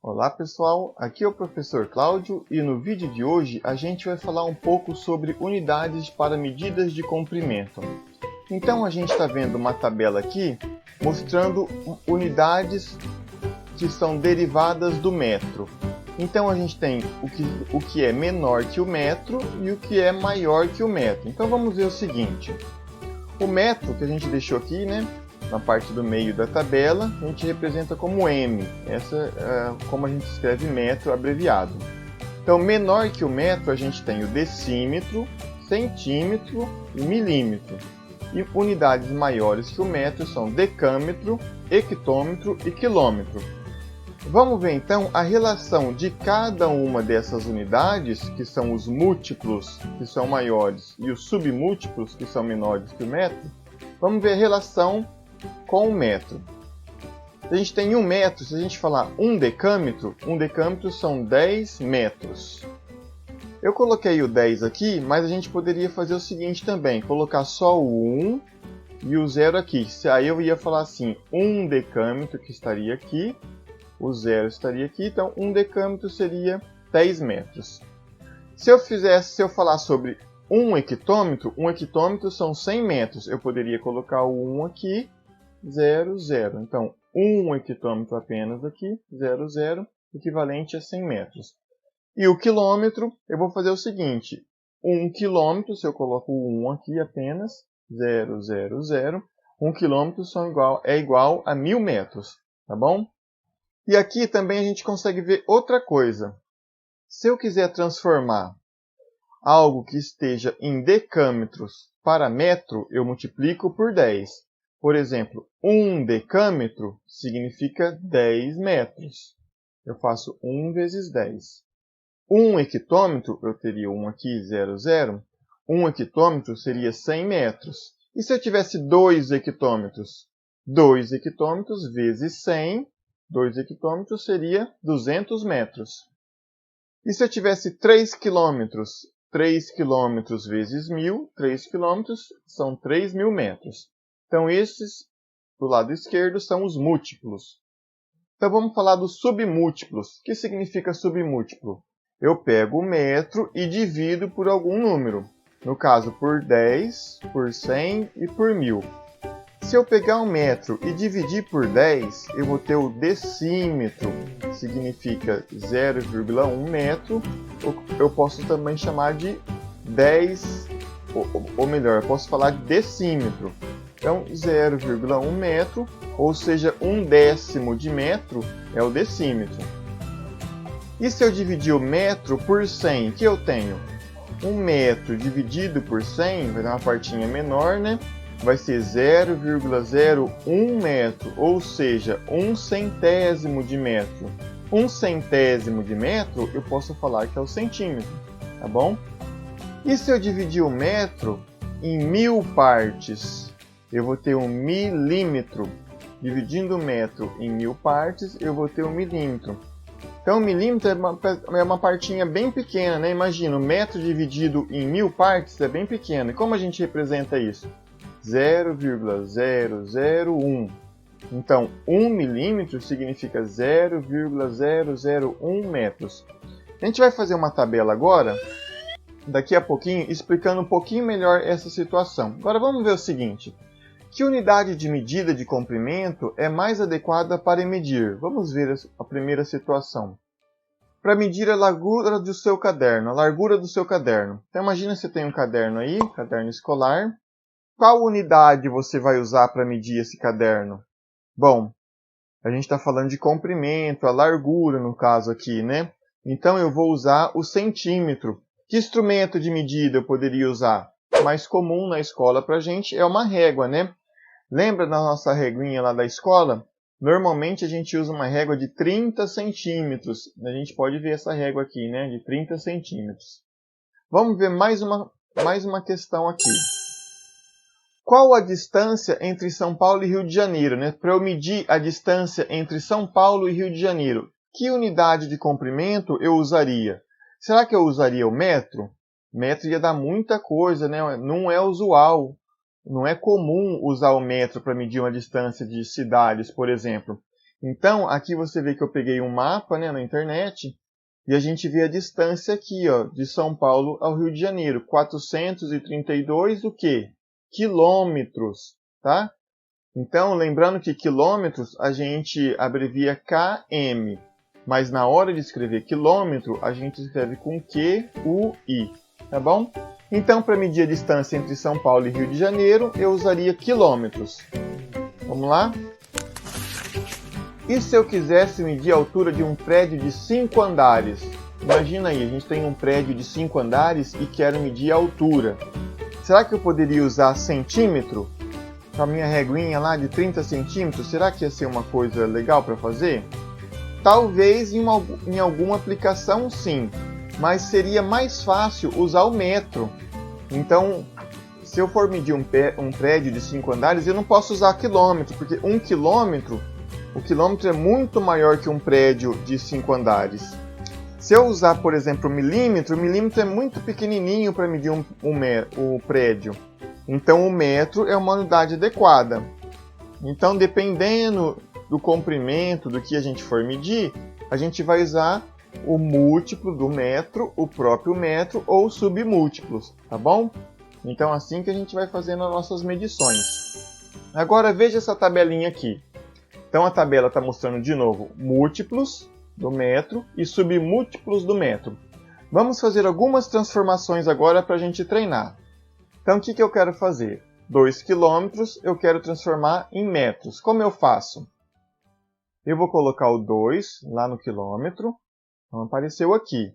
Olá pessoal, aqui é o professor Cláudio e no vídeo de hoje a gente vai falar um pouco sobre unidades para medidas de comprimento. Então a gente está vendo uma tabela aqui mostrando unidades que são derivadas do metro. Então a gente tem o que é menor que o metro e o que é maior que o metro. Então vamos ver o seguinte, o metro que a gente deixou aqui, né? Na parte do meio da tabela, a gente representa como M. Essa é como a gente escreve metro abreviado. Então, menor que o metro, a gente tem o decímetro, centímetro e milímetro. E unidades maiores que o metro são decâmetro, hectômetro e quilômetro. Vamos ver então a relação de cada uma dessas unidades, que são os múltiplos, que são maiores, e os submúltiplos, que são menores que o metro. Vamos ver a relação com o metro. A gente tem 1 metro, se a gente falar 1 decâmetro são 10 metros. Eu coloquei o 10 aqui, mas a gente poderia fazer o seguinte também, colocar só o 1 e o 0 aqui. Aí eu ia falar assim, 1 decâmetro que estaria aqui, o 0 estaria aqui, então 1 decâmetro seria 10 metros. Se eu falar sobre 1 hectômetro são 100 metros. Eu poderia colocar o 1 aqui, 0, 0. Então, 1 hectômetro apenas aqui, 0, 0, equivalente a 100 metros. E o quilômetro, eu vou fazer o seguinte, 1 quilômetro, se eu coloco o 1 aqui apenas, 0, 0, 0, 1 quilômetro é igual a 1000 metros, tá bom? E aqui também a gente consegue ver outra coisa. Se eu quiser transformar algo que esteja em decâmetros para metro, eu multiplico por 10. Por exemplo, 1 decâmetro significa 10 metros. Eu faço 1 vezes 10. 1 hectômetro, eu teria 1 aqui, 0, 0. 1 hectômetro seria 100 metros. E se eu tivesse 2 hectômetros? 2 hectômetros vezes 100, 2 hectômetros seria 200 metros. E se eu tivesse 3 quilômetros? 3 quilômetros vezes 1000, 3 quilômetros são 3.000 metros. Então, esses, do lado esquerdo, são os múltiplos. Então, vamos falar dos submúltiplos. O que significa submúltiplo? Eu pego o metro e divido por algum número. No caso, por 10, por 100 e por 1000. Se eu pegar um metro e dividir por 10, eu vou ter o decímetro, que significa 0,1 metro. Eu posso também chamar de 10, ou melhor, eu posso falar de decímetro. Então, 0,1 metro, ou seja, 1/10 de metro é o decímetro. E se eu dividir o metro por 100, o que eu tenho? 1 metro dividido por 100, vai dar uma partinha menor, né? Vai ser 0,01 metro, ou seja, 1 centésimo de metro. 1 centésimo de metro, eu posso falar que é o centímetro, tá bom? E se eu dividir o metro em 1000 partes? Eu vou ter um milímetro. Dividindo o metro em 1000 partes, eu vou ter um milímetro. Então, o milímetro é uma partinha bem pequena, né? Imagina, o metro dividido em 1000 partes é bem pequeno. E como a gente representa isso? 0,001. Então, 1 milímetro significa 0,001 metros. A gente vai fazer uma tabela agora, daqui a pouquinho, explicando um pouquinho melhor essa situação. Agora vamos ver o seguinte. Que unidade de medida de comprimento é mais adequada para medir? Vamos ver a primeira situação. Para medir a largura do seu caderno, Então imagina que você tem um caderno aí, caderno escolar. Qual unidade você vai usar para medir esse caderno? Bom, a gente está falando de comprimento, a largura no caso aqui, né? Então eu vou usar o centímetro. Que instrumento de medida eu poderia usar? O mais comum na escola para a gente é uma régua, né? Lembra da nossa reguinha lá da escola? Normalmente a gente usa uma régua de 30 centímetros. A gente pode ver essa régua aqui, né? De 30 centímetros. Vamos ver mais uma questão aqui. Qual a distância entre São Paulo e Rio de Janeiro? Né? Para eu medir a distância entre São Paulo e Rio de Janeiro, que unidade de comprimento eu usaria? Será que eu usaria o metro? Metro ia dar muita coisa, né? Não é usual. Não é comum usar o metro para medir uma distância de cidades, por exemplo. Então, aqui você vê que eu peguei um mapa, né, na internet, e a gente vê a distância aqui, ó, de São Paulo ao Rio de Janeiro. 432 o quê? Quilômetros, tá? Então, lembrando que quilômetros a gente abrevia km, mas na hora de escrever quilômetro, a gente escreve com Q-U-I, tá bom? Então, para medir a distância entre São Paulo e Rio de Janeiro, eu usaria quilômetros. Vamos lá? E se eu quisesse medir a altura de um prédio de 5 andares? Imagina aí, a gente tem um prédio de 5 andares e quero medir a altura. Será que eu poderia usar centímetro? Com a minha reguinha lá de 30 centímetros, será que ia ser uma coisa legal para fazer? Talvez em alguma aplicação sim, mas seria mais fácil usar o metro. Então, se eu for medir um prédio de 5 andares, eu não posso usar quilômetro, porque o quilômetro é muito maior que um prédio de 5 andares. Se eu usar, por exemplo, o milímetro é muito pequenininho para medir o prédio. Então, o metro é uma unidade adequada. Então, dependendo do comprimento do que a gente for medir, a gente vai usar o múltiplo do metro, o próprio metro ou submúltiplos, tá bom? Então, assim que a gente vai fazendo as nossas medições. Agora, veja essa tabelinha aqui. Então, a tabela está mostrando de novo múltiplos do metro e submúltiplos do metro. Vamos fazer algumas transformações agora para a gente treinar. Então, o que eu quero fazer? 2 quilômetros eu quero transformar em metros. Como eu faço? Eu vou colocar o 2 lá no quilômetro. Então, apareceu aqui.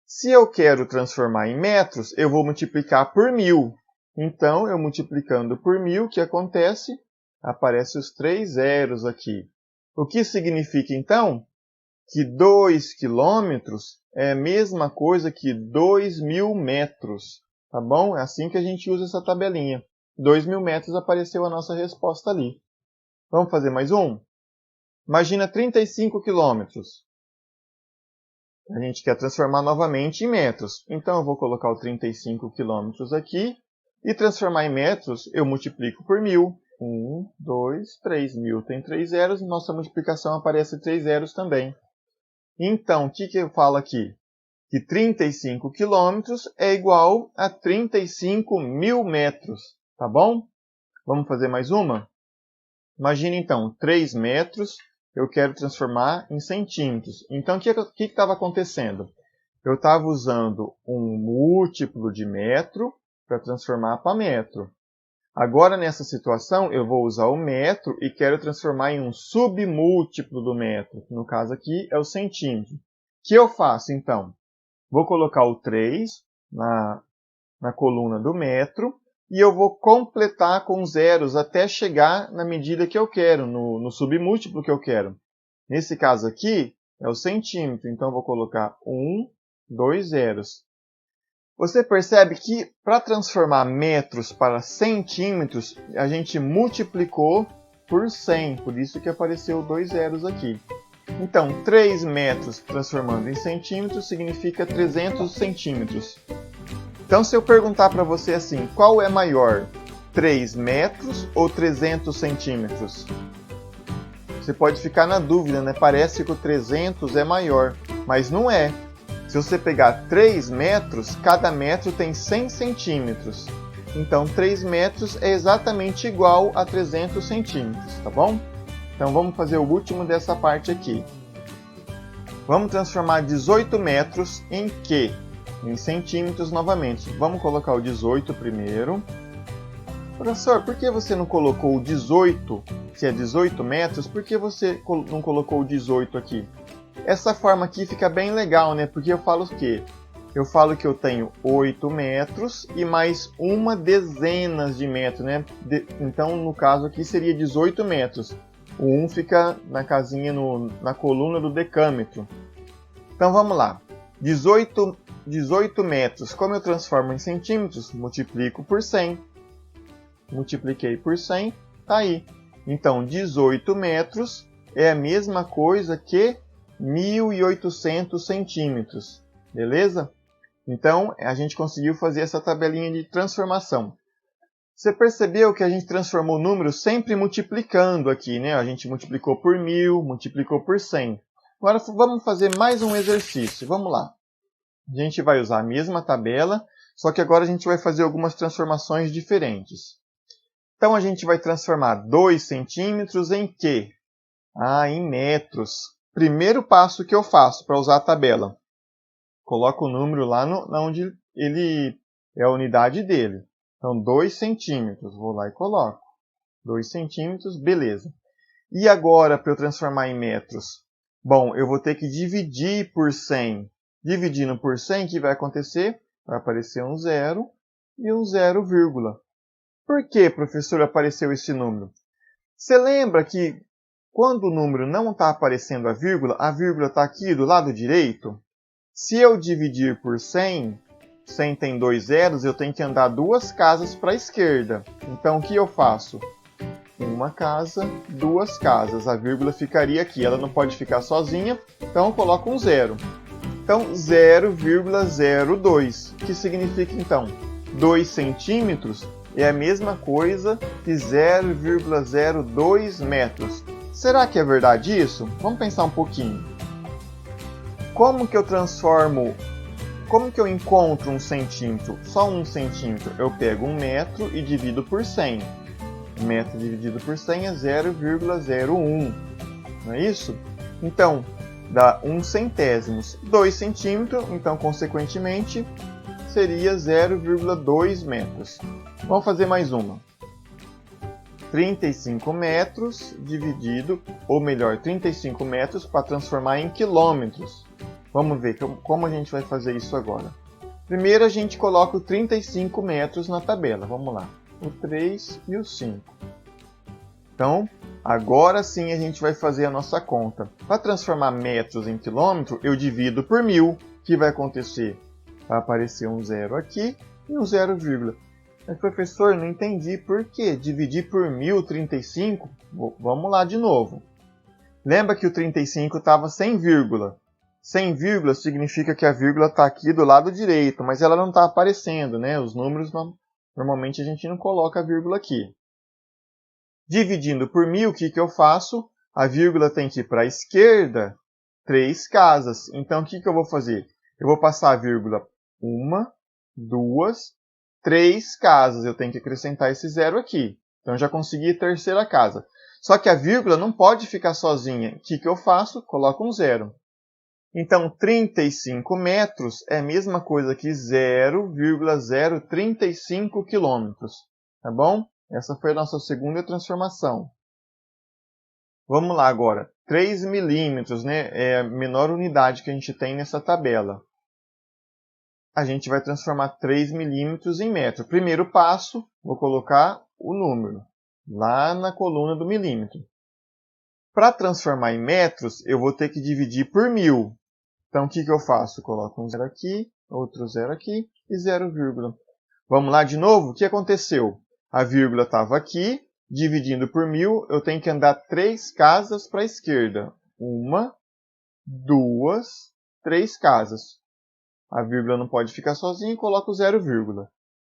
Se eu quero transformar em metros, eu vou multiplicar por 1000. Então, eu multiplicando por 1000, o que acontece? Aparece os 3 zeros aqui. O que significa, então, que 2 quilômetros é a mesma coisa que 2.000 metros. Tá bom? É assim que a gente usa essa tabelinha. 2.000 metros apareceu a nossa resposta ali. Vamos fazer mais um? Imagina 35 quilômetros. A gente quer transformar novamente em metros. Então, eu vou colocar o 35 quilômetros aqui. E transformar em metros, eu multiplico por 1000. 1, 2, 3. 1000 tem 3 zeros. Nossa multiplicação aparece 3 zeros também. Então, o que eu falo aqui? Que 35 quilômetros é igual a 35.000 metros. Tá bom? Vamos fazer mais uma? Imagina, então, 3 metros eu quero transformar em centímetros. Então, o que estava acontecendo? Eu estava usando um múltiplo de metro para transformar para metro. Agora, nessa situação, eu vou usar o metro e quero transformar em um submúltiplo do metro. No caso aqui, é o centímetro. O que eu faço, então? Vou colocar o 3 na coluna do metro e eu vou completar com zeros até chegar na medida que eu quero, no submúltiplo que eu quero. Nesse caso aqui, é o centímetro. Então, eu vou colocar 1, 2 zeros. Você percebe que para transformar metros para centímetros, a gente multiplicou por 100, por isso que apareceu 2 zeros aqui. Então, 3 metros transformando em centímetros significa 300 centímetros. Então, se eu perguntar para você assim, qual é maior, 3 metros ou 300 centímetros? Você pode ficar na dúvida, né? Parece que o 300 é maior, mas não é. Se você pegar 3 metros, cada metro tem 100 centímetros. Então, 3 metros é exatamente igual a 300 centímetros, tá bom? Então, vamos fazer o último dessa parte aqui. Vamos transformar 18 metros em quê? Em centímetros novamente. Vamos colocar o 18 primeiro. Professor, por que você não colocou o 18, se é 18 metros, por que você não colocou o 18 aqui? Essa forma aqui fica bem legal, né? Porque eu falo o quê? Eu falo que eu tenho 8 metros e mais uma dezena de metros, né? Então, no caso aqui, seria 18 metros. O 1 fica na casinha, na coluna do decâmetro. Então, vamos lá. 18 metros. Como eu transformo em centímetros? Multiplico por 100. Multipliquei por 100, tá aí. Então, 18 metros é a mesma coisa que 1.800 centímetros. Beleza? Então, a gente conseguiu fazer essa tabelinha de transformação. Você percebeu que a gente transformou o número sempre multiplicando aqui, né? A gente multiplicou por 1000, multiplicou por 100. Agora vamos fazer mais um exercício. Vamos lá. A gente vai usar a mesma tabela, só que agora a gente vai fazer algumas transformações diferentes. Então a gente vai transformar 2 centímetros em quê? Em metros. Primeiro passo que eu faço para usar a tabela. Coloco o número lá onde ele é a unidade dele. Então, 2 centímetros. Vou lá e coloco. 2 centímetros, beleza. E agora, para eu transformar em metros? Bom, eu vou ter que dividir por 100. Dividindo por 100, o que vai acontecer? Vai aparecer um zero e um 0, vírgula. Por que, professor, apareceu esse número? Você lembra que quando o número não está aparecendo a vírgula está aqui do lado direito? Se eu dividir por 100, 100 tem 2 zeros, eu tenho que andar 2 casas para a esquerda. Então, o que eu faço? Uma casa, 2 casas. A vírgula ficaria aqui. Ela não pode ficar sozinha, então eu coloco um zero. Então, 0,02. O que significa, então? 2 centímetros é a mesma coisa que 0,02 metros. Será que é verdade isso? Vamos pensar um pouquinho. Como que eu encontro 1 centímetro? Só 1 centímetro. Eu pego 1 metro e divido por 100. 1 metro dividido por 100 é 0,01. Não é isso? Então, dá 1 centésimos. 2 centímetros, então, consequentemente, seria 0,2 metros. Vamos fazer mais uma. 35 metros dividido, ou melhor, 35 metros para transformar em quilômetros. Vamos ver como a gente vai fazer isso agora. Primeiro a gente coloca o 35 metros na tabela. Vamos lá. O 3 e o 5. Então, agora sim a gente vai fazer a nossa conta. Para transformar metros em quilômetro, eu divido por 1000. O que vai acontecer? Vai aparecer um zero aqui e um 0, vírgula. Mas, professor, não entendi por quê. Dividir por 1000, 35? Vamos lá de novo. Lembra que o 35 estava sem vírgula. Sem vírgula significa que a vírgula está aqui do lado direito, mas ela não está aparecendo, né? Os números, normalmente a gente não coloca a vírgula aqui. Dividindo por 1000, o que eu faço? A vírgula tem que ir para a esquerda 3 casas. Então, o que eu vou fazer? Eu vou passar a vírgula 1, 2, 3 casas. Eu tenho que acrescentar esse zero aqui. Então, já consegui a terceira casa. Só que a vírgula não pode ficar sozinha. O que eu faço? Coloco um zero. Então, 35 metros é a mesma coisa que 0,035 quilômetros. Tá bom? Essa foi a nossa segunda transformação. Vamos lá agora. 3 milímetros, né? É a menor unidade que a gente tem nessa tabela. A gente vai transformar 3 milímetros em metro. Primeiro passo, vou colocar o número lá na coluna do milímetro. Para transformar em metros, eu vou ter que dividir por 1000. Então, o que eu faço? Coloco um zero aqui, outro zero aqui e 0, vírgula. Vamos lá de novo? O que aconteceu? A vírgula estava aqui, dividindo por 1000, eu tenho que andar 3 casas para a esquerda. 1, 2, 3 casas. A vírgula não pode ficar sozinha e coloco 0, vírgula.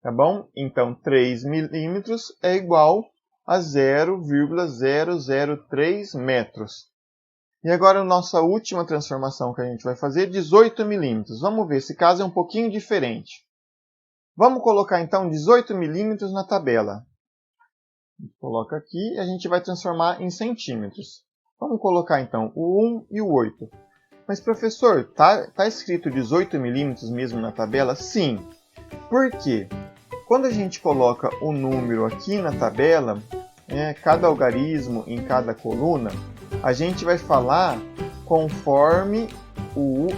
Tá bom? Então, 3 milímetros é igual a 0,003 metros. E agora a nossa última transformação que a gente vai fazer, 18 milímetros. Vamos ver, esse caso é um pouquinho diferente. Vamos colocar então 18 milímetros na tabela. Coloca aqui e a gente vai transformar em centímetros. Vamos colocar então o 1 e o 8. Mas professor, tá escrito 18 milímetros mesmo na tabela? Sim. Por quê? Quando a gente coloca o número aqui na tabela, cada algarismo em cada coluna, a gente vai falar conforme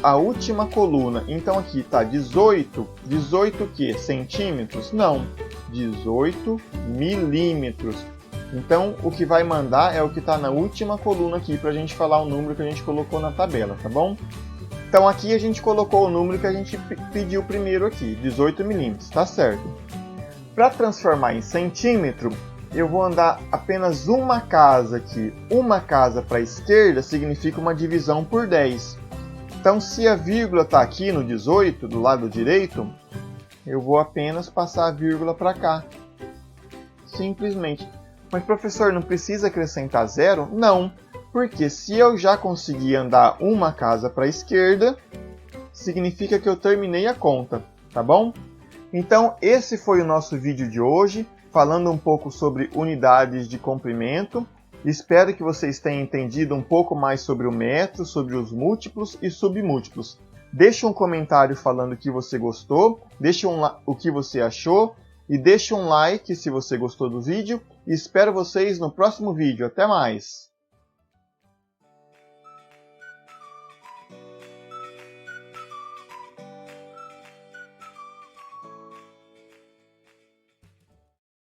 a última coluna. Então aqui está 18. 18 o quê? Centímetros? Não. 18 milímetros. Então o que vai mandar é o que está na última coluna aqui para a gente falar o número que a gente colocou na tabela, tá bom? Então aqui a gente colocou o número que a gente pediu primeiro aqui, 18 milímetros, tá certo? Para transformar em centímetro, eu vou andar apenas uma casa aqui. Uma casa para a esquerda significa uma divisão por 10. Então, se a vírgula está aqui no 18, do lado direito, eu vou apenas passar a vírgula para cá. simplesmente. Mas professor, não precisa acrescentar zero? Não, porque se eu já consegui andar uma casa para a esquerda, significa que eu terminei a conta, tá bom? Então esse foi o nosso vídeo de hoje, falando um pouco sobre unidades de comprimento. Espero que vocês tenham entendido um pouco mais sobre o método, sobre os múltiplos e submúltiplos. Deixe um comentário falando o que você gostou, deixe o que você achou e deixe um like se você gostou do vídeo. E espero vocês no próximo vídeo. Até mais!